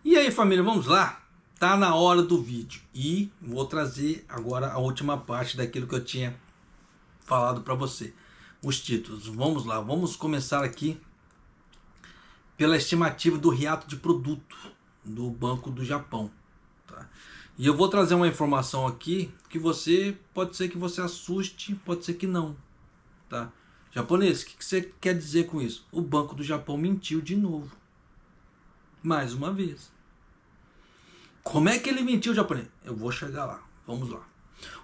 E aí, família, vamos lá? Tá na hora do vídeo e vou trazer agora a última parte daquilo que eu tinha falado para você. Os títulos. Vamos lá, vamos começar aqui pela estimativa do hiato de produto do Banco do Japão. Tá? E eu vou trazer uma informação aqui que pode ser que você assuste, pode ser que não. Tá? Japonês, o que você quer dizer com isso? O Banco do Japão mentiu de novo. Mais uma vez. Como é que ele mentiu, japonês? Eu vou chegar lá. Vamos lá.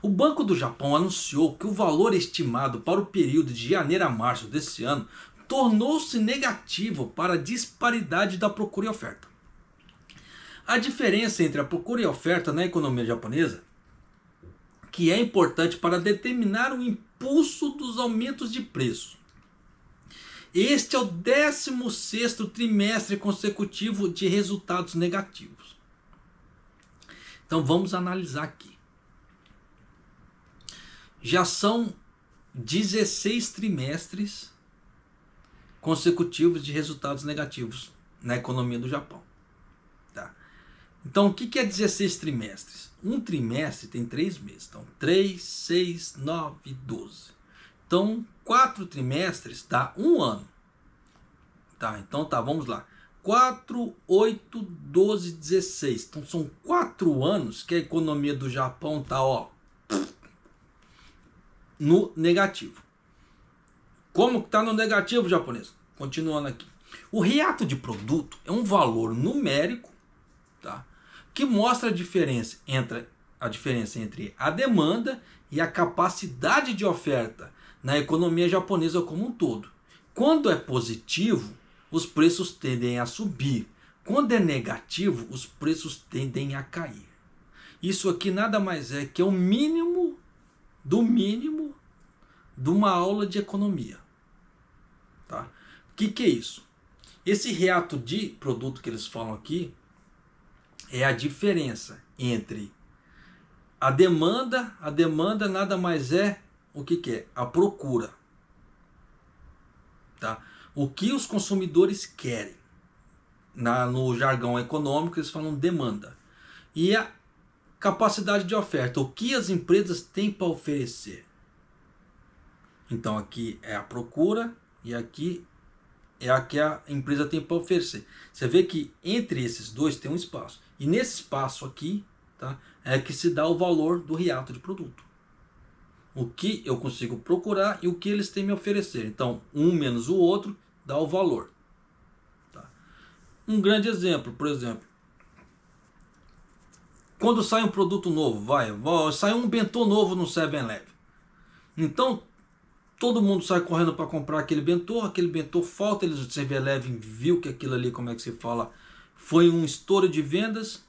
O Banco do Japão anunciou que o valor estimado para o período de janeiro a março desse ano tornou-se negativo para a disparidade da procura e oferta. A diferença entre a procura e a oferta na economia japonesa, que é importante para determinar o impulso dos aumentos de preço. Este é o 16º trimestre consecutivo de resultados negativos. Então vamos analisar aqui. Já são 16 trimestres consecutivos de resultados negativos na economia do Japão. Tá? Então o que é 16 trimestres? Um trimestre tem 3 meses. Então 3, 6, 9, 12. Então 4 trimestres dá um ano. Tá, então tá, vamos lá. 4, 8, 12, 16. Então são 4 anos que a economia do Japão tá, ó, no negativo. Como que tá no negativo, japonês? Continuando aqui. O hiato de produto é um valor numérico, tá, que mostra a diferença entre a demanda e a capacidade de oferta na economia japonesa como um todo. Quando é positivo, os preços tendem a subir. Quando é negativo, os preços tendem a cair. Isso aqui nada mais é que o mínimo de uma aula de economia. Tá? O que é isso? Esse hiato de produto que eles falam aqui é a diferença entre a demanda. A demanda nada mais é o que é? A procura. Tá? O que os consumidores querem. No jargão econômico eles falam demanda. E a capacidade de oferta. O que as empresas têm para oferecer. Então aqui é a procura e aqui é a que a empresa tem para oferecer. Você vê que entre esses dois tem um espaço. E nesse espaço aqui, tá, é que se dá o valor do hiato de produto. O que eu consigo procurar e o que eles têm me oferecer. Então, um menos o outro dá o valor. Tá? Um grande exemplo, por exemplo. Quando sai um produto novo, sai um bentô novo no 7-Eleven. Então, todo mundo sai correndo para comprar aquele bentô falta, eles do 7-Eleven viu que aquilo ali, como é que se fala, foi um estouro de vendas.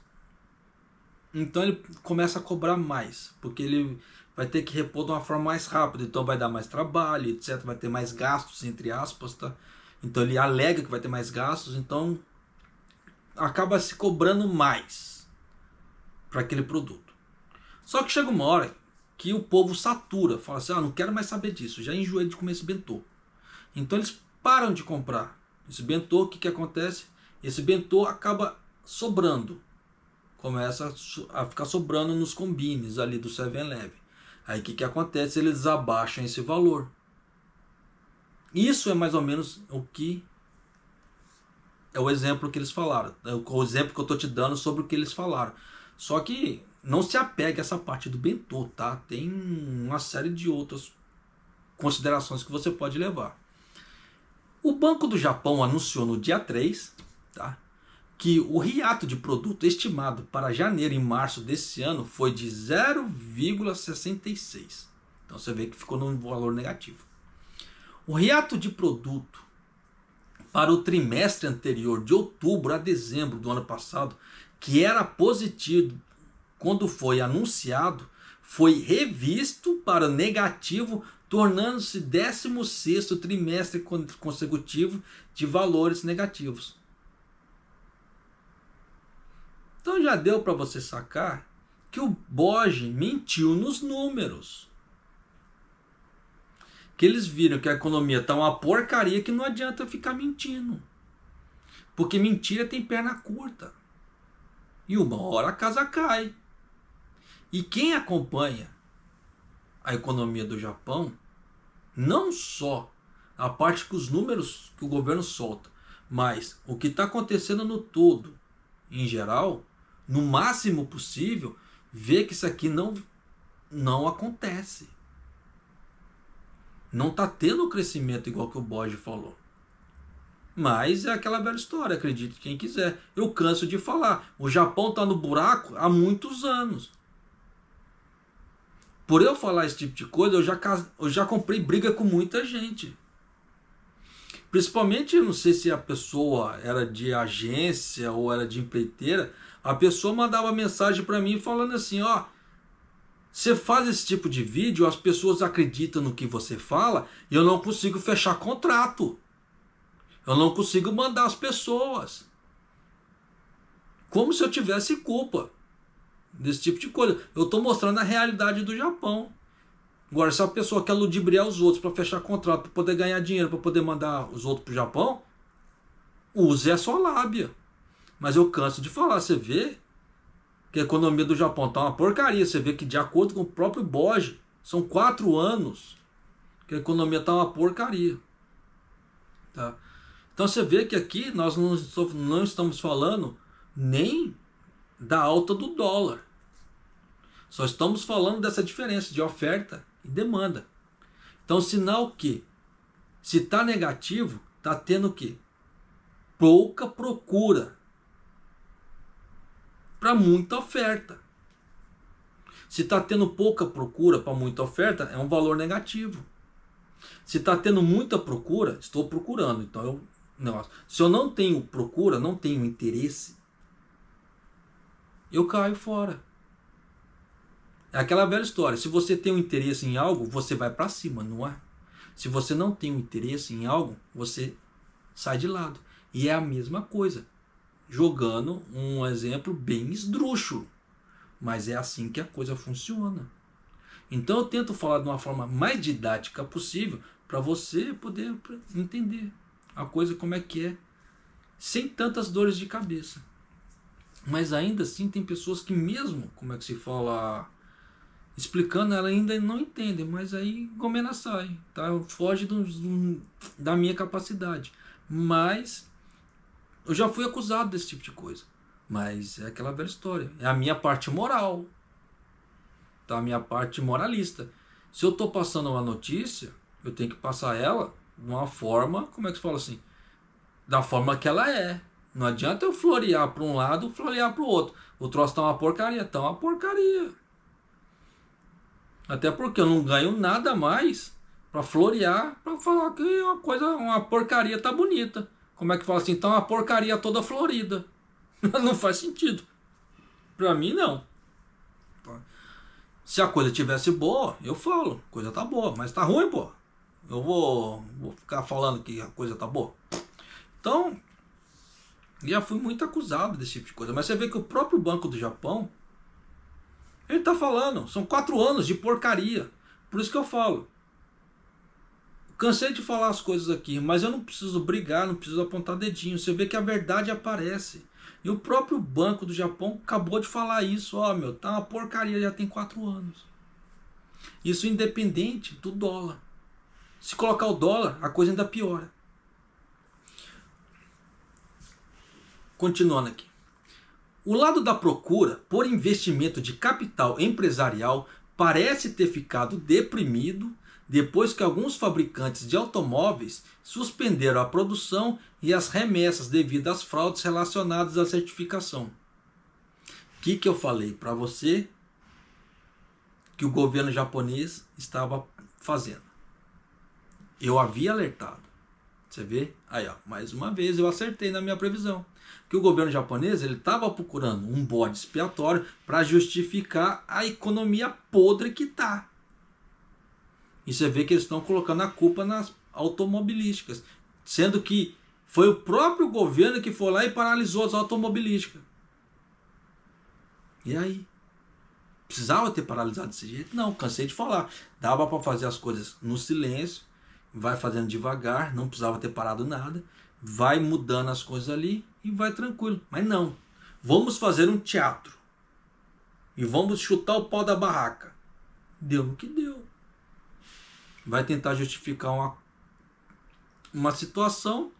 Então ele começa a cobrar mais, porque ele vai ter que repor de uma forma mais rápida, então vai dar mais trabalho, etc, vai ter mais gastos, entre aspas, tá? Então ele alega que vai ter mais gastos, então acaba se cobrando mais para aquele produto. Só que chega uma hora que o povo satura, fala assim, não quero mais saber disso, já enjoei de comer esse bentô. Então eles param de comprar esse bentô. O que acontece? Esse bentô acaba sobrando. Começa a ficar sobrando nos combines ali do 7-Eleven. Aí o que acontece? Eles abaixam esse valor. Isso é mais ou menos o que é o exemplo que eles falaram. É o exemplo que eu estou te dando sobre o que eles falaram. Só que não se apegue a essa parte do bentô, tá? Tem uma série de outras considerações que você pode levar. O Banco do Japão anunciou no dia 3, tá, que o hiato de produto estimado para janeiro e março desse ano foi de 0,66. Então você vê que ficou num valor negativo. O hiato de produto para o trimestre anterior, de outubro a dezembro do ano passado, que era positivo quando foi anunciado, foi revisto para negativo, tornando-se 16º trimestre consecutivo de valores negativos. Então já deu para você sacar que o BOJ mentiu nos números. Que eles viram que a economia está uma porcaria, que não adianta ficar mentindo. Porque mentira tem perna curta. E uma hora a casa cai. E quem acompanha a economia do Japão, não só a parte que os números que o governo solta, mas o que está acontecendo no todo, em geral, no máximo possível, vê que isso aqui não acontece. Não está tendo crescimento igual que o Borges falou. Mas é aquela velha história, acredite quem quiser. Eu canso de falar. O Japão está no buraco há muitos anos. Por eu falar esse tipo de coisa, eu já comprei briga com muita gente. Principalmente, eu não sei se a pessoa era de agência ou era de empreiteira, a pessoa mandava mensagem para mim falando assim, ó, você faz esse tipo de vídeo, as pessoas acreditam no que você fala e eu não consigo fechar contrato. Eu não consigo mandar as pessoas. Como se eu tivesse culpa desse tipo de coisa. Eu estou mostrando a realidade do Japão. Agora, se a pessoa quer ludibriar os outros para fechar contrato, para poder ganhar dinheiro, para poder mandar os outros para o Japão, use a sua lábia. Mas eu canso de falar, você vê que a economia do Japão está uma porcaria. Você vê que, de acordo com o próprio Borges, são 4 anos que a economia está uma porcaria. Tá? Então você vê que aqui nós não estamos falando nem da alta do dólar. Só estamos falando dessa diferença de oferta e demanda. Então, sinal que, se está negativo, está tendo o quê? Pouca procura para muita oferta. Se está tendo pouca procura para muita oferta, é um valor negativo. Se está tendo muita procura, estou procurando. Então, se eu não tenho procura, não tenho interesse, eu caio fora. É aquela velha história. Se você tem um interesse em algo, você vai para cima, não é? Se você não tem um interesse em algo, você sai de lado. E é a mesma coisa. Jogando um exemplo bem esdrúxulo. Mas é assim que a coisa funciona. Então eu tento falar de uma forma mais didática possível para você poder entender a coisa como é que é, sem tantas dores de cabeça. Mas ainda assim tem pessoas que mesmo, como é que se fala, explicando, ela ainda não entende, mas aí gomena sai, tá? Foge da minha capacidade. Mas eu já fui acusado desse tipo de coisa. Mas é aquela velha história. É a minha parte moral. Tá? A minha parte moralista. Se eu estou passando uma notícia, eu tenho que passar ela de uma forma, como é que se fala assim? Da forma que ela é. Não adianta eu florear para um lado, florear para o outro. O troço tá uma porcaria, tá uma porcaria. Até porque eu não ganho nada mais para florear, para falar que uma coisa, uma porcaria tá bonita. Como é que fala assim? Tá uma porcaria toda florida. Não faz sentido. Para mim não. Se a coisa tivesse boa, eu falo, a coisa tá boa, mas tá ruim, pô. Eu vou ficar falando que a coisa tá boa. Então, já fui muito acusado desse tipo de coisa. Mas você vê que o próprio Banco do Japão, ele tá falando, são 4 anos de porcaria. Por isso que eu falo. Cansei de falar as coisas aqui, mas eu não preciso brigar, não preciso apontar dedinho. Você vê que a verdade aparece. E o próprio Banco do Japão acabou de falar isso. Ó, meu, tá uma porcaria, já tem 4 anos. Isso independente do dólar. Se colocar o dólar, a coisa ainda piora. Continuando aqui. O lado da procura por investimento de capital empresarial parece ter ficado deprimido depois que alguns fabricantes de automóveis suspenderam a produção e as remessas devido às fraudes relacionadas à certificação. O que eu falei para você que o governo japonês estava fazendo? Eu havia alertado. Você vê? Aí, ó, mais uma vez eu acertei na minha previsão. Que o governo japonês ele estava procurando um bode expiatório para justificar a economia podre que está. E você vê que eles estão colocando a culpa nas automobilísticas. Sendo que foi o próprio governo que foi lá e paralisou as automobilísticas. E aí? Precisava ter paralisado desse jeito? Não, cansei de falar. Dava para fazer as coisas no silêncio. Vai fazendo devagar, não precisava ter parado nada. Vai mudando as coisas ali e vai tranquilo. Mas não. vamos fazer um teatro e vamos chutar o pau da barraca. Deu no que deu. Vai tentar justificar uma situação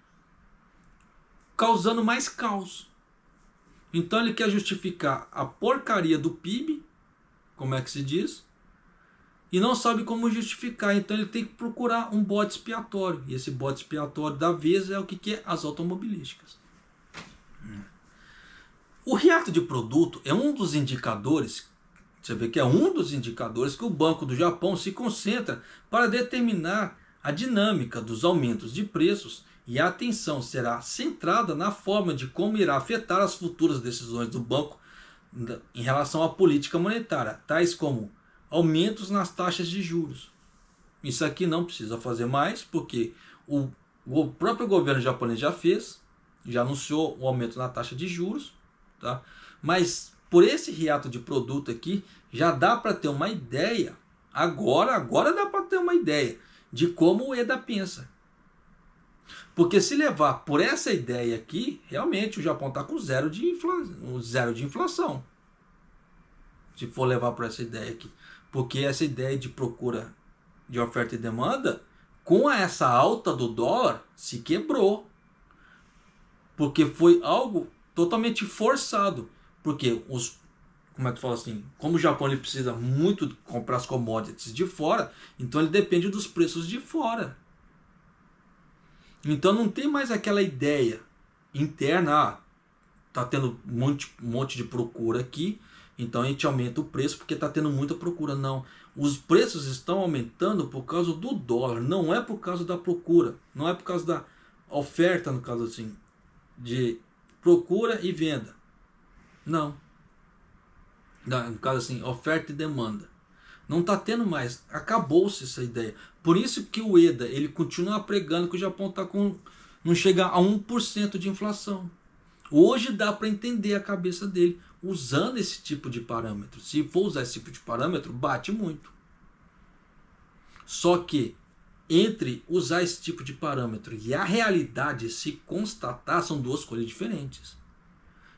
causando mais caos. Então ele quer justificar a porcaria do PIB, como é que se diz, e não sabe como justificar. Então ele tem que procurar um bode expiatório. E esse bode expiatório da vez é o que é? As automobilísticas. O hiato de produto é um dos indicadores, você vê que é um dos indicadores que o Banco do Japão se concentra para determinar a dinâmica dos aumentos de preços, e a atenção será centrada na forma de como irá afetar as futuras decisões do banco em relação à política monetária, tais como aumentos nas taxas de juros. Isso aqui não precisa fazer mais, porque o próprio governo japonês já fez, já anunciou o aumento na taxa de juros, tá? Mas por esse hiato de produto aqui, já dá para ter uma ideia, agora dá para ter uma ideia de como o Ueda pensa. Porque se levar por essa ideia aqui, realmente o Japão está com zero de inflação. Se for levar por essa ideia aqui. Porque essa ideia de procura de oferta e demanda, com essa alta do dólar, se quebrou. Porque foi algo totalmente forçado. Porque como é que fala assim? Como o Japão ele precisa muito comprar as commodities de fora, então ele depende dos preços de fora. Então não tem mais aquela ideia interna, tá tendo um monte de procura aqui, então a gente aumenta o preço porque tá tendo muita procura. Não, os preços estão aumentando por causa do dólar, não é por causa da procura, não é por causa da oferta, no caso assim, de procura e venda. Não. No caso assim, oferta e demanda. Não está tendo mais, acabou-se essa ideia. Por isso que o Ueda ele continua pregando que o Japão não chega a 1% de inflação. Hoje dá para entender a cabeça dele usando esse tipo de parâmetro. Se for usar esse tipo de parâmetro, bate muito. Só que entre usar esse tipo de parâmetro e a realidade se constatar, são duas coisas diferentes.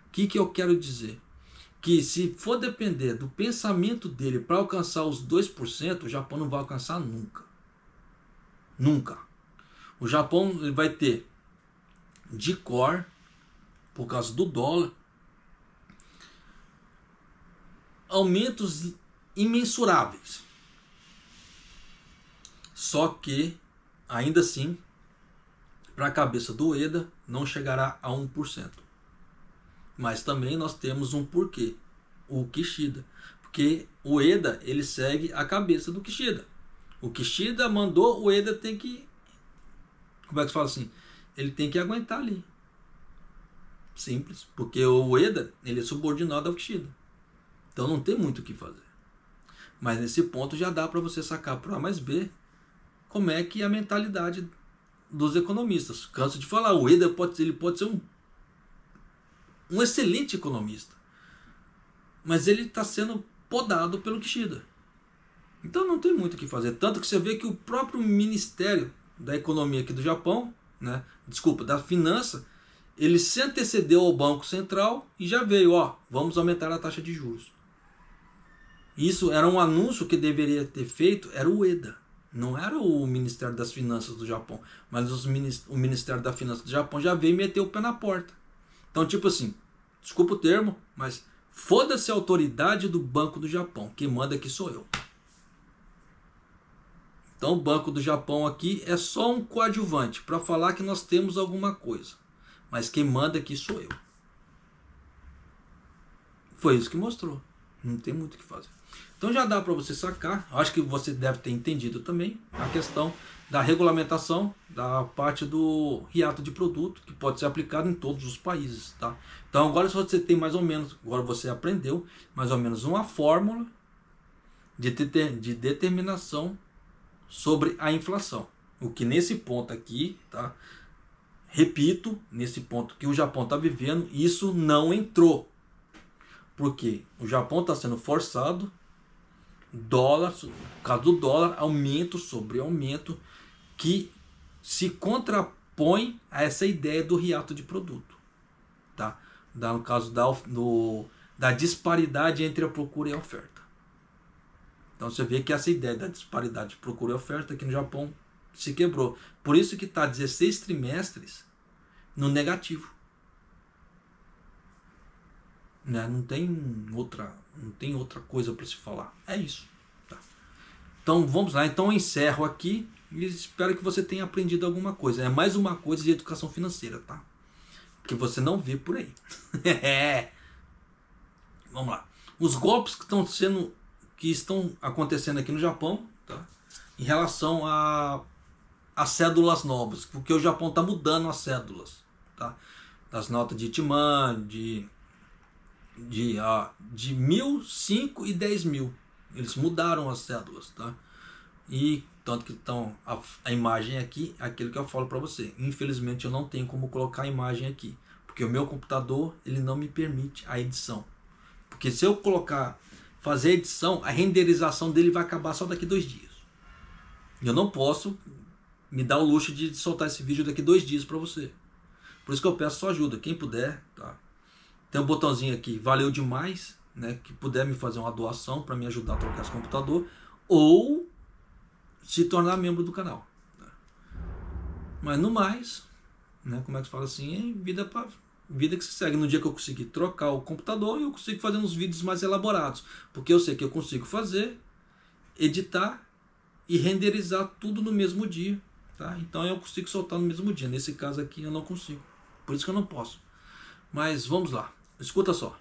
O que eu quero dizer? Que se for depender do pensamento dele para alcançar os 2%, o Japão não vai alcançar nunca. Nunca. O Japão vai ter de cor, por causa do dólar, aumentos imensuráveis. Só que, ainda assim, para a cabeça do Ueda, não chegará a 1%. Mas também nós temos um porquê, o Kishida. Porque o Ueda ele segue a cabeça do Kishida. O Kishida mandou, o Ueda tem que... Como é que se fala assim? Ele tem que aguentar ali. Simples. Porque o Ueda ele é subordinado ao Kishida. Então não tem muito o que fazer. Mas nesse ponto já dá para você sacar por A mais B como é que é a mentalidade dos economistas. Canso de falar, o Ueda ele pode ser um excelente economista, mas ele está sendo podado pelo Kishida. Então não tem muito o que fazer. Tanto que você vê que o próprio Ministério da Economia aqui do Japão, da Finança, ele se antecedeu ao Banco Central e já veio, vamos aumentar a taxa de juros. Isso era um anúncio que deveria ter feito, era o Ueda. Não era o Ministério das Finanças do Japão, mas o Ministério da Finança do Japão já veio e meteu o pé na porta. Então, tipo assim, desculpa o termo, mas foda-se a autoridade do Banco do Japão. Quem manda aqui sou eu. Então, o Banco do Japão aqui é só um coadjuvante para falar que nós temos alguma coisa. Mas quem manda aqui sou eu. Foi isso que mostrou. Não tem muito o que fazer. Então já dá para você sacar. Acho que você deve ter entendido também a questão da regulamentação da parte do hiato de produto, que pode ser aplicado em todos os países, tá? Então agora se você tem mais ou menos, agora você aprendeu mais ou menos uma fórmula de determinação sobre a inflação. O que nesse ponto aqui, tá? Repito, nesse ponto que o Japão está vivendo, isso não entrou. Porque o Japão está sendo forçado, dólar, por causa do dólar, aumento sobre aumento, que se contrapõe a essa ideia do hiato de produto. Tá? no caso da disparidade entre a procura e a oferta. Então você vê que essa ideia da disparidade de procura e oferta aqui no Japão se quebrou. Por isso que está 16 trimestres no negativo. Né? Não tem outra coisa para se falar. É isso. Tá. Então vamos lá. Então eu encerro aqui e espero que você tenha aprendido alguma coisa. É mais uma coisa de educação financeira, tá? Que você não vê por aí. Vamos lá. Os golpes que estão acontecendo aqui no Japão, tá? Em relação a cédulas novas, porque o Japão está mudando as cédulas, tá? Das notas de Itiman, de 1.000, 5 e 10 mil. Eles mudaram as cédulas, tá? E tanto que estão a imagem aqui, aquilo que eu falo para você. Infelizmente eu não tenho como colocar a imagem aqui, porque o meu computador ele não me permite a edição. Porque se eu fazer a edição, a renderização dele vai acabar só daqui 2 dias. Eu não posso me dar o luxo de soltar esse vídeo daqui 2 dias para você. Por isso que eu peço sua ajuda, quem puder, tá? Tem um botãozinho aqui, valeu demais, né? Que puder me fazer uma doação para me ajudar a trocar esse computador, ou se tornar membro do canal. Mas no mais, né? Como é que se fala assim? É vida que se segue. No dia que eu conseguir trocar o computador, eu consigo fazer uns vídeos mais elaborados, porque eu sei que eu consigo fazer, editar e renderizar tudo no mesmo dia, tá? Então eu consigo soltar no mesmo dia. Nesse caso aqui eu não consigo, por isso que eu não posso. Mas vamos lá, escuta só.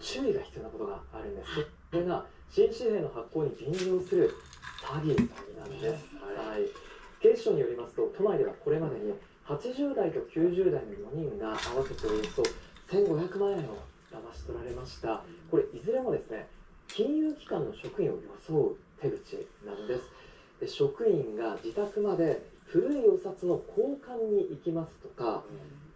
注意が必要なことがあるんです。これが新紙幣の発行に便乗する詐欺なんです。はい。警視庁によりますと、都内ではこれまでに80代と90代の4人が合わせておよそ1500万円を騙し取られました。これいずれもですね、金融機関の職員を装う手口なんです。で、職員が自宅まで古いお札の交換に行きますとか、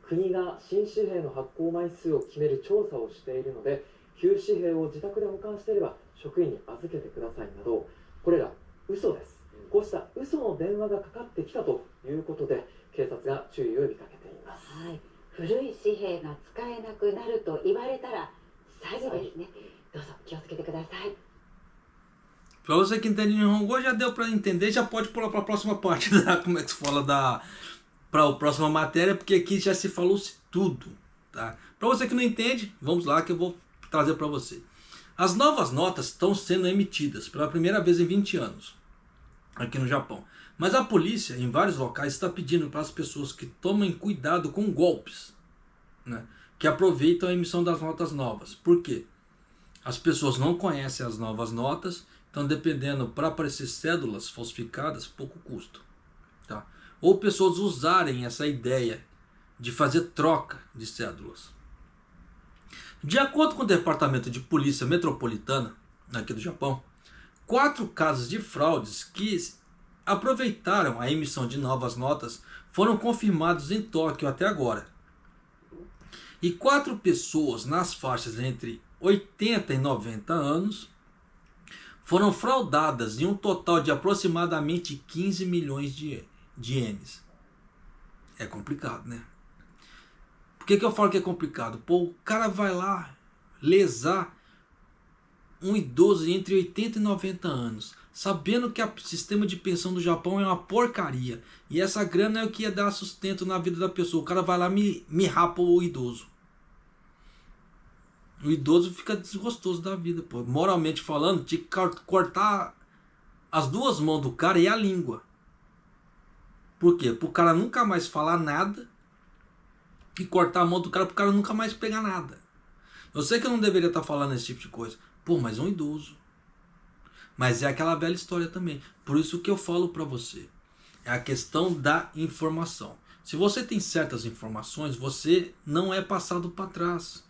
国が新紙幣の発行枚数を決める調査をしているので、旧紙幣を自宅で保管していれば職員に預けてくださいなど、これら嘘です。こうした嘘の電話がかかってきたということで、警察が注意を呼びかけています。はい、古い紙幣が使えなくなると言われたら詐欺ですね。どうぞ気をつけてください。Para você que entende Nihongo, já deu para entender, já pode pular para a próxima parte como é que se fala para a próxima matéria, porque aqui já se falou tudo, tá? Para você que não entende, vamos lá que eu vou trazer para você. As novas notas estão sendo emitidas pela primeira vez em 20 anos aqui no Japão. Mas a polícia em vários locais está pedindo para as pessoas que tomem cuidado com golpes, né? Que aproveitam a emissão das notas novas. Por quê? As pessoas não conhecem as novas notas, então dependendo para aparecer cédulas falsificadas, pouco custo, tá? Ou pessoas usarem essa ideia de fazer troca de cédulas. De acordo com o Departamento de Polícia Metropolitana aqui do Japão, 4 casos de fraudes que aproveitaram a emissão de novas notas foram confirmados em Tóquio até agora. E 4 pessoas nas faixas entre 80 e 90 anos foram fraudadas em um total de aproximadamente 15 milhões de ienes. É complicado, né? Por que eu falo que é complicado? Pô, o cara vai lá lesar um idoso entre 80 e 90 anos, sabendo que o sistema de pensão do Japão é uma porcaria, e essa grana é o que ia dar sustento na vida da pessoa. O cara vai lá e me rapa o idoso. O idoso fica desgostoso da vida, pô. Moralmente falando, tinha que cortar as 2 mãos do cara e a língua. Por quê? Para o cara nunca mais falar nada, e cortar a mão do cara para o cara nunca mais pegar nada. Eu sei que eu não deveria estar falando esse tipo de coisa. Pô, mas é um idoso. Mas é aquela velha história também. Por isso que eu falo para você. É a questão da informação. Se você tem certas informações, você não é passado para trás.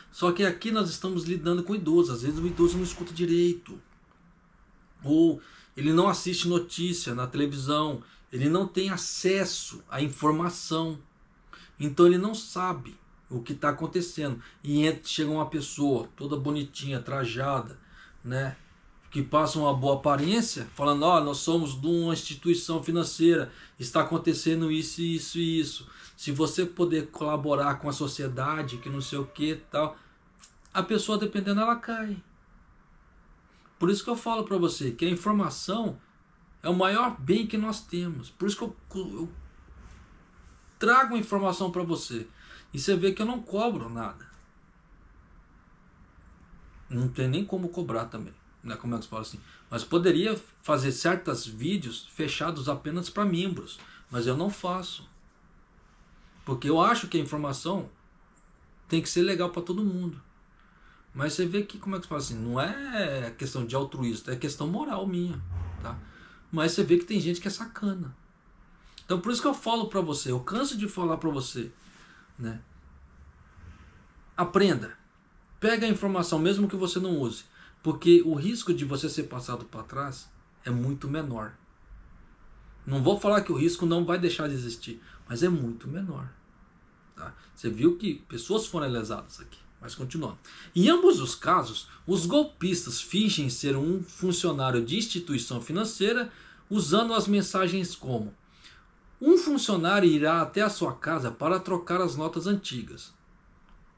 Só que aqui nós estamos lidando com idosos. Às vezes o idoso não escuta direito. Ou ele não assiste notícia na televisão. Ele não tem acesso à informação. Então ele não sabe o que está acontecendo. E chega uma pessoa toda bonitinha, trajada, né? que passam uma boa aparência, falando, ó, nós somos de uma instituição financeira, está acontecendo isso, isso e isso. Se você poder colaborar com a sociedade, que não sei o que tal, a pessoa, dependendo, ela cai. Por isso que eu falo para você que a informação é o maior bem que nós temos. Por isso que eu trago a informação para você. E você vê que eu não cobro nada. Não tem nem como cobrar também. Né? Como é que se fala assim? Mas poderia fazer certos vídeos fechados apenas para membros. Mas eu não faço. Porque eu acho que a informação tem que ser legal para todo mundo. Mas você vê que, como é que se fala assim? Não é questão de altruísta, é questão moral minha. Tá? Mas você vê que tem gente que é sacana. Então por isso que eu falo para você. Eu canso de falar para você. Né? Aprenda. Pega a informação, mesmo que você não use. Porque o risco de você ser passado para trás é muito menor. Não vou falar que o risco não vai deixar de existir, mas é muito menor. Tá? Você viu que pessoas foram lesadas aqui. Mas continuando. Em ambos os casos, os golpistas fingem ser um funcionário de instituição financeira, usando as mensagens como: um funcionário irá até a sua casa para trocar as notas antigas.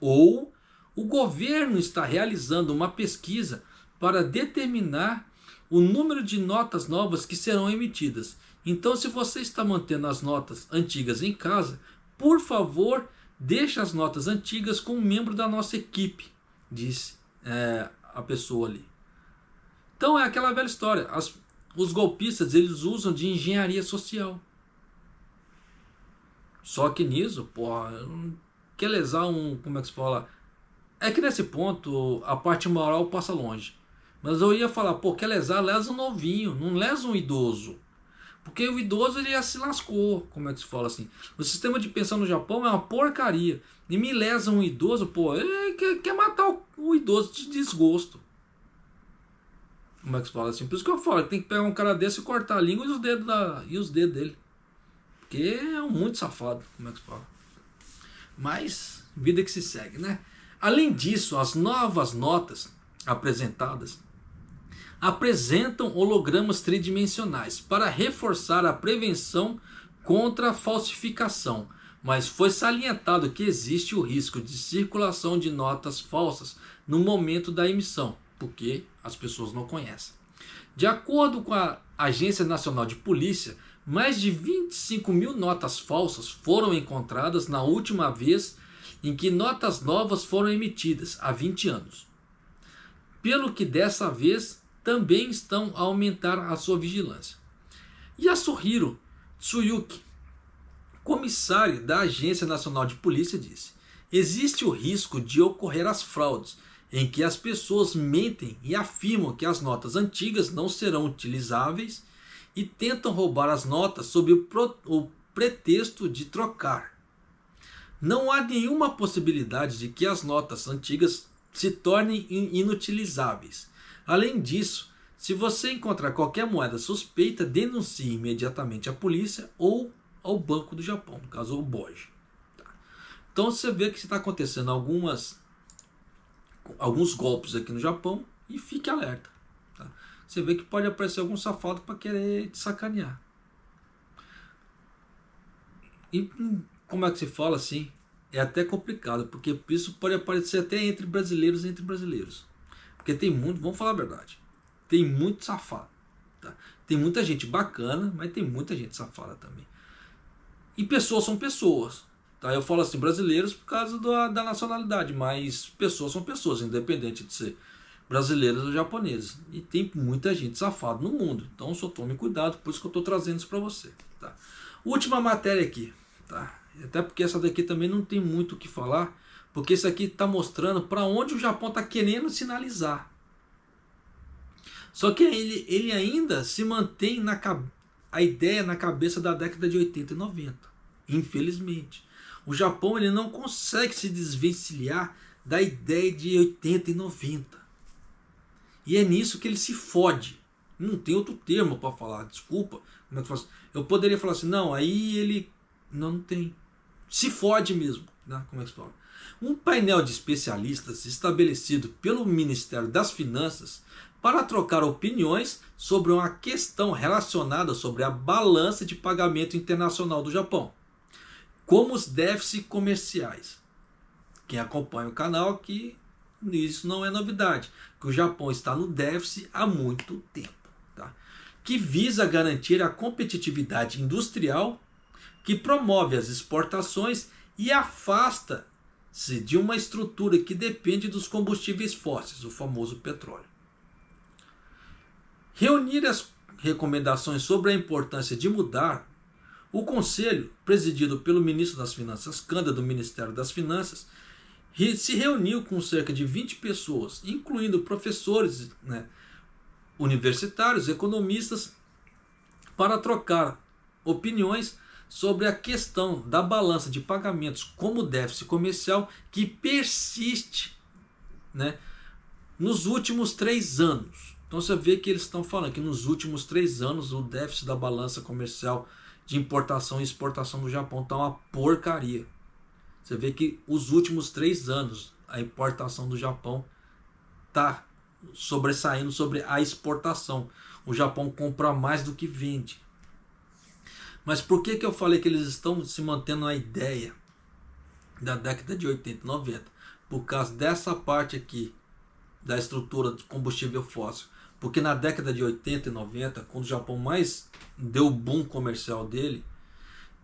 Ou o governo está realizando uma pesquisa para determinar o número de notas novas que serão emitidas. Então, se você está mantendo as notas antigas em casa, por favor, deixe as notas antigas com um membro da nossa equipe, disse a pessoa ali. Então é aquela velha história. Os golpistas, eles usam de engenharia social. Só que nisso, quer lesar como é que se fala? É que nesse ponto a parte moral passa longe. Mas eu ia falar, quer lesar, lesa um novinho, não lesa um idoso. Porque o idoso, ele já se lascou, como é que se fala assim. O sistema de pensão no Japão é uma porcaria. E me lesa um idoso, ele quer matar o idoso de desgosto. Como é que se fala assim? Por isso que eu falo, tem que pegar um cara desse e cortar a língua e os dedos dele. Porque é muito safado, como é que se fala. Mas, vida que se segue, né? Além disso, as novas notas apresentadas apresentam hologramas tridimensionais para reforçar a prevenção contra a falsificação, mas foi salientado que existe o risco de circulação de notas falsas no momento da emissão, porque as pessoas não conhecem. De acordo com a Agência Nacional de Polícia, mais de 25 mil notas falsas foram encontradas na última vez em que notas novas foram emitidas, há 20 anos. Pelo que dessa vez também estão a aumentar a sua vigilância. Yasuhiro Tsuyuki, comissário da Agência Nacional de Polícia, disse: existe o risco de ocorrer as fraudes, em que as pessoas mentem e afirmam que as notas antigas não serão utilizáveis e tentam roubar as notas sob o pretexto de trocar. Não há nenhuma possibilidade de que as notas antigas se tornem inutilizáveis. Além disso, se você encontrar qualquer moeda suspeita, denuncie imediatamente à polícia ou ao Banco do Japão, no caso o BOJ. Então você vê que está acontecendo alguns golpes aqui no Japão e fique alerta. Tá? Você vê que pode aparecer algum safado para querer te sacanear. E como é que se fala assim? É até complicado, porque isso pode aparecer até entre brasileiros. Porque tem muito, vamos falar a verdade, tem muito safado. Tá? Tem muita gente bacana, mas tem muita gente safada também. E pessoas são pessoas. Tá? Eu falo assim, brasileiros por causa da nacionalidade, mas pessoas são pessoas, independente de ser brasileiros ou japoneses. E tem muita gente safada no mundo. Então só tome cuidado, por isso que eu estou trazendo isso para você. Tá? Última matéria aqui. Tá? Até porque essa daqui também não tem muito o que falar, porque isso aqui está mostrando para onde o Japão está querendo sinalizar. Só que ele ainda se mantém a ideia na cabeça da década de 80 e 90. Infelizmente. O Japão, ele não consegue se desvencilhar da ideia de 80 e 90. E é nisso que ele se fode. Não tem outro termo para falar, desculpa. Como é que eu faço? Eu poderia falar assim, não, aí ele... Não tem. Se fode mesmo. Né? Como é que se fala? Um painel de especialistas estabelecido pelo Ministério das Finanças para trocar opiniões sobre uma questão relacionada sobre a balança de pagamento internacional do Japão, como os déficits comerciais. Quem acompanha o canal, que isso não é novidade, que o Japão está no déficit há muito tempo, tá? Que visa garantir a competitividade industrial, que promove as exportações e afasta-se de uma estrutura que depende dos combustíveis fósseis, o famoso petróleo. Reunir as recomendações sobre a importância de mudar, o Conselho, presidido pelo ministro das Finanças Kanda, do Ministério das Finanças, se reuniu com cerca de 20 pessoas, incluindo professores, universitários, economistas, para trocar opiniões sobre a questão da balança de pagamentos como déficit comercial que persiste, nos últimos 3 anos. Então você vê que eles estão falando que nos últimos 3 anos o déficit da balança comercial de importação e exportação do Japão está uma porcaria. Você vê que os últimos 3 anos a importação do Japão está sobressaindo sobre a exportação. O Japão compra mais do que vende. Mas por que eu falei que eles estão se mantendo na ideia da década de 80 e 90? Por causa dessa parte aqui da estrutura do combustível fóssil. Porque na década de 80 e 90, quando o Japão mais deu o boom comercial dele,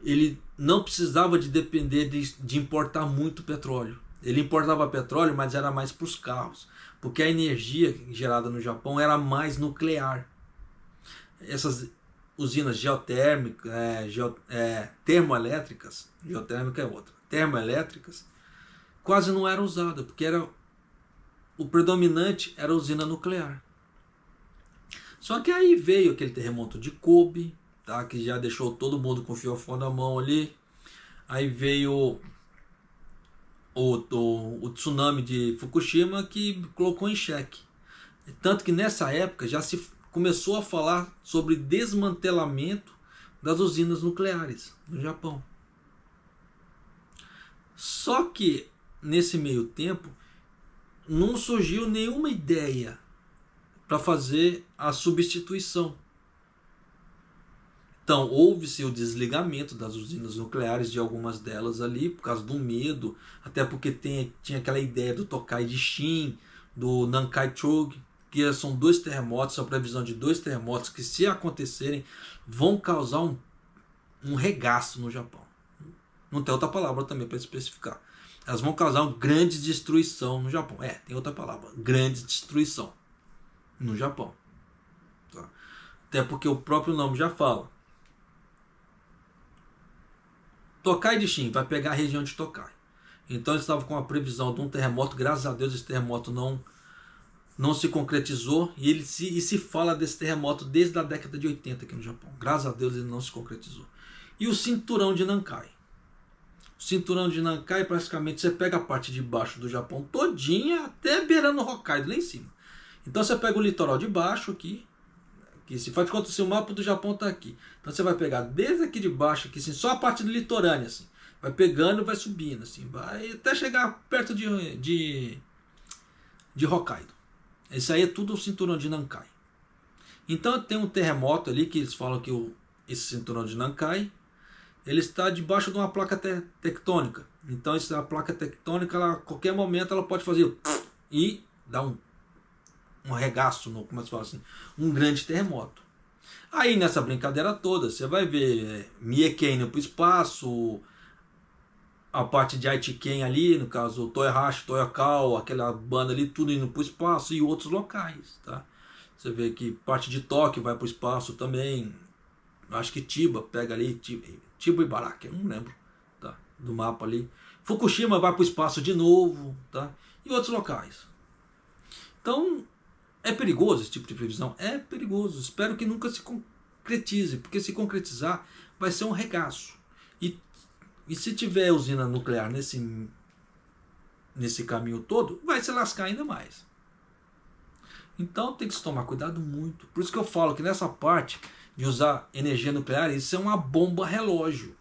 ele não precisava de depender de importar muito petróleo. Ele importava petróleo, mas era mais para os carros, porque a energia gerada no Japão era mais nuclear. Essas usinas geotérmicas, termoelétricas, geotérmica é outra, termoelétricas, quase não eram usadas, porque o predominante era a usina nuclear. Só que aí veio aquele terremoto de Kobe, tá, que já deixou todo mundo com o fiofó na mão ali. Aí veio o tsunami de Fukushima, que colocou em xeque. Tanto que nessa época já se começou a falar sobre desmantelamento das usinas nucleares no Japão. Só que nesse meio tempo não surgiu nenhuma ideia para fazer a substituição. Então houve-se o desligamento das usinas nucleares de algumas delas ali por causa do medo, até porque tinha aquela ideia do Tokai de Shin, do Nankai Choge, que são 2 terremotos, a previsão de 2 terremotos que, se acontecerem, vão causar um regaço no Japão. Não tem outra palavra também para especificar. Elas vão causar uma grande destruição no Japão. Tem outra palavra, grande destruição no Japão. Tá? Até porque o próprio nome já fala. Tokai de Shin vai pegar a região de Tokai. Então eles estavam com a previsão de um terremoto. Graças a Deus esse terremoto não se concretizou. E se fala desse terremoto desde a década de 80 aqui no Japão. Graças a Deus ele não se concretizou. E o cinturão de Nankai. O cinturão de Nankai, praticamente você pega a parte de baixo do Japão todinha, até beirando o Hokkaido lá em cima. Então você pega o litoral de baixo aqui, que se faz de conta que o mapa do Japão está aqui. Então você vai pegar desde aqui de baixo, aqui, assim, só a parte do litorânea, assim, vai pegando e vai subindo, assim, vai até chegar perto de Hokkaido. Esse aí é tudo o cinturão de Nankai. Então tem um terremoto ali que eles falam que esse cinturão de Nankai, ele está debaixo de uma placa tectônica. Então essa placa tectônica, a qualquer momento ela pode fazer e dar um regaço, como se fala assim, um grande terremoto. Aí nessa brincadeira toda, você vai ver Mieken indo para o espaço, a parte de Aichiken ali, no caso Toyohashi, Toyokao, aquela banda ali, tudo indo para o espaço, e outros locais. Tá? Você vê que parte de Tóquio vai para o espaço também. Acho que Chiba pega ali, Chiba e Baraki, eu não lembro, tá? Do mapa ali. Fukushima vai para o espaço de novo, tá? E outros locais. Então é perigoso esse tipo de previsão? É perigoso. Espero que nunca se concretize, porque se concretizar vai ser um regaço. E se tiver usina nuclear nesse caminho todo, vai se lascar ainda mais. Então tem que se tomar cuidado muito. Por isso que eu falo que nessa parte de usar energia nuclear, isso é uma bomba relógio.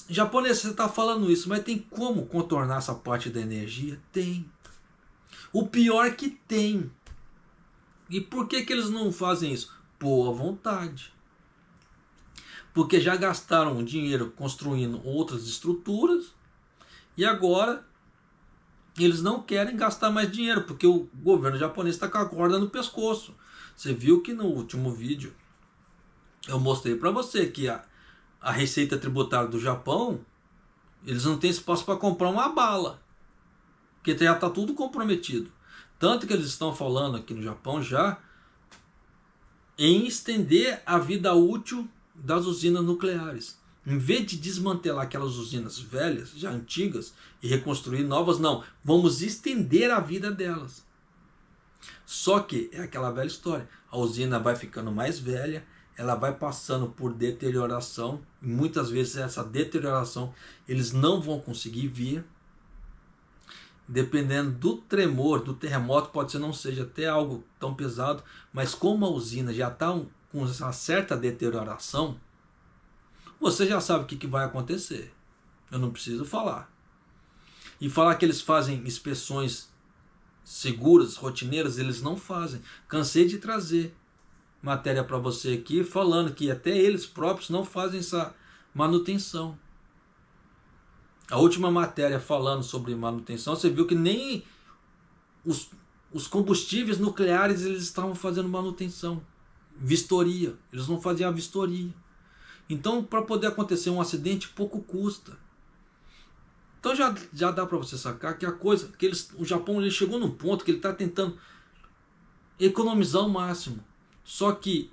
Japonês, você está falando isso, mas tem como contornar essa parte da energia? Tem. O pior que tem. E por que eles não fazem isso? Boa vontade. Porque já gastaram dinheiro construindo outras estruturas e agora eles não querem gastar mais dinheiro, porque o governo japonês está com a corda no pescoço. Você viu que no último vídeo eu mostrei para você que a receita tributária do Japão, eles não têm espaço para comprar uma bala, porque já está tudo comprometido. Tanto que eles estão falando aqui no Japão já em estender a vida útil das usinas nucleares. Em vez de desmantelar aquelas usinas velhas, já antigas, e reconstruir novas, não. Vamos estender a vida delas. Só que é aquela velha história. A usina vai ficando mais velha, ela vai passando por deterioração, e muitas vezes essa deterioração eles não vão conseguir vir. Dependendo do tremor, do terremoto, pode ser não seja até algo tão pesado, mas como a usina já está com uma certa deterioração, você já sabe o que vai acontecer. Eu não preciso falar. E falar que eles fazem inspeções seguras, rotineiras, eles não fazem. Cansei de trazer matéria para você aqui falando que até eles próprios não fazem essa manutenção. A última matéria falando sobre manutenção, você viu que nem os combustíveis nucleares eles estavam fazendo manutenção. Vistoria. Eles não faziam a vistoria. Então, para poder acontecer um acidente, pouco custa. Então já dá para você sacar que a coisa, que o Japão ele chegou num ponto que ele está tentando economizar o máximo. Só que